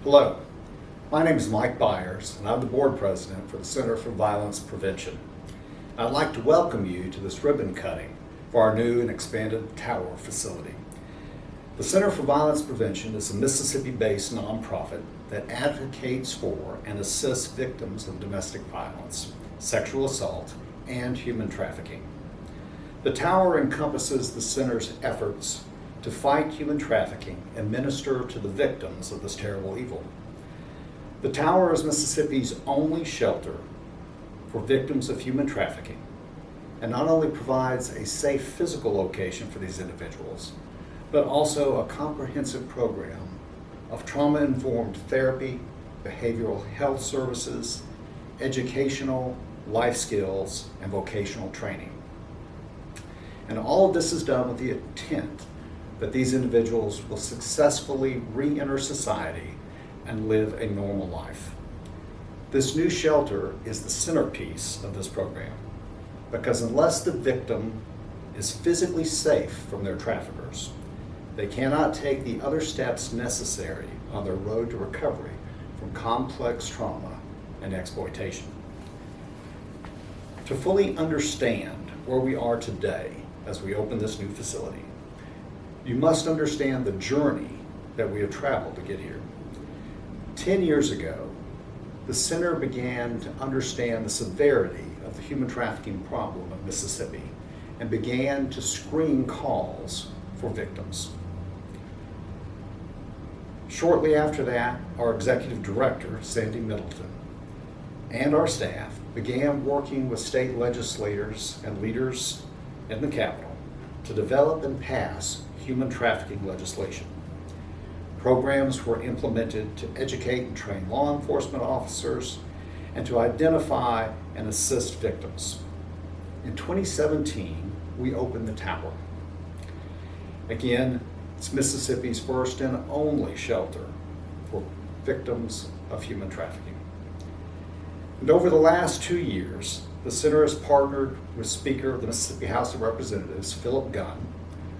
Hello, my name is Mike Byers, and I'm the Board President for the Center for Violence Prevention. I'd like to welcome you to this ribbon cutting for our new and expanded Tower facility. The Center for Violence Prevention is a Mississippi-based nonprofit that advocates for and assists victims of domestic violence, sexual assault, and human trafficking. The Tower encompasses the Center's efforts to fight human trafficking and minister to the victims of this terrible evil. The Tower is Mississippi's only shelter for victims of human trafficking, and not only provides a safe physical location for these individuals, but also a comprehensive program of trauma-informed therapy, behavioral health services, educational, life skills, and vocational training. And all of this is done with the intent that these individuals will successfully re-enter society and live a normal life. This new shelter is the centerpiece of this program, because unless the victim is physically safe from their traffickers, they cannot take the other steps necessary on their road to recovery from complex trauma and exploitation. To fully understand where we are today as we open this new facility, you must understand the journey that we have traveled to get here. 10 years ago, the center began to understand the severity of the human trafficking problem of Mississippi and began to screen calls for victims. Shortly after that, our executive director, Sandy Middleton, and our staff began working with state legislators and leaders in the Capitol to develop and pass human trafficking legislation. Programs were implemented to educate and train law enforcement officers and to identify and assist victims. In 2017, we opened the Tower. Again, it's Mississippi's first and only shelter for victims of human trafficking. And over the last 2 years, the center has partnered with Speaker of the Mississippi House of Representatives, Philip Gunn,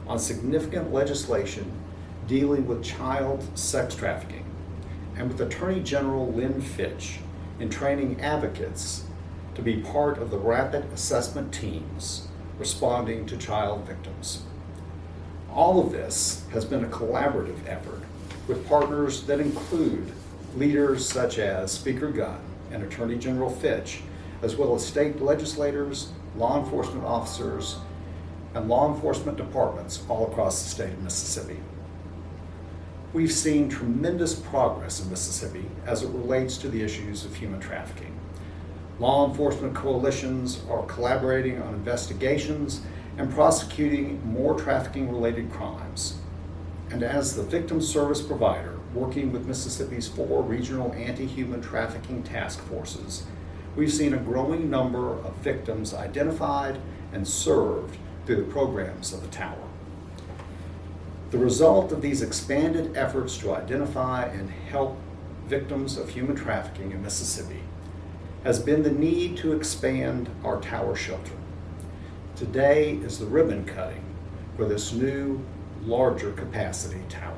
on significant legislation dealing with child sex trafficking, and with Attorney General Lynn Fitch in training advocates to be part of the rapid assessment teams responding to child victims. All of this has been a collaborative effort with partners that include leaders such as Speaker Gunn and Attorney General Fitch, as well as state legislators, law enforcement officers, and law enforcement departments all across the state of Mississippi. We've seen tremendous progress in Mississippi as it relates to the issues of human trafficking. Law enforcement coalitions are collaborating on investigations and prosecuting more trafficking-related crimes. And as the victim service provider working with Mississippi's 4 regional anti-human trafficking task forces, we've seen a growing number of victims identified and served through the programs of the Tower. The result of these expanded efforts to identify and help victims of human trafficking in Mississippi has been the need to expand our Tower shelter. Today is the ribbon cutting for this new, larger capacity Tower.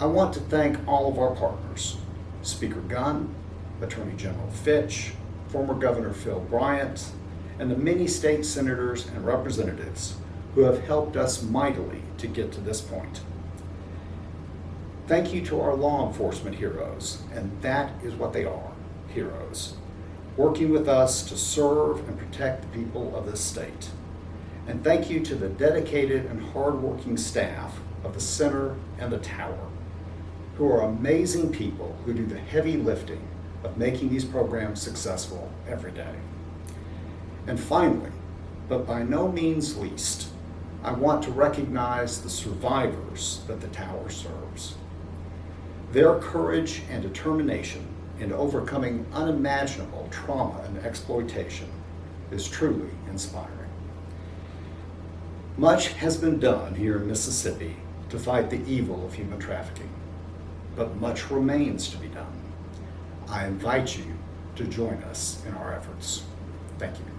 I want to thank all of our partners, Speaker Gunn, Attorney General Fitch, former Governor Phil Bryant, and the many state senators and representatives who have helped us mightily to get to this point. Thank you to our law enforcement heroes, and that is what they are, heroes, working with us to serve and protect the people of this state. And thank you to the dedicated and hardworking staff of the Center and the Tower, who are amazing people who do the heavy lifting of making these programs successful every day. And finally, but by no means least, I want to recognize the survivors that the Tower serves. Their courage and determination in overcoming unimaginable trauma and exploitation is truly inspiring. Much has been done here in Mississippi to fight the evil of human trafficking, but much remains to be done. I invite you to join us in our efforts. Thank you.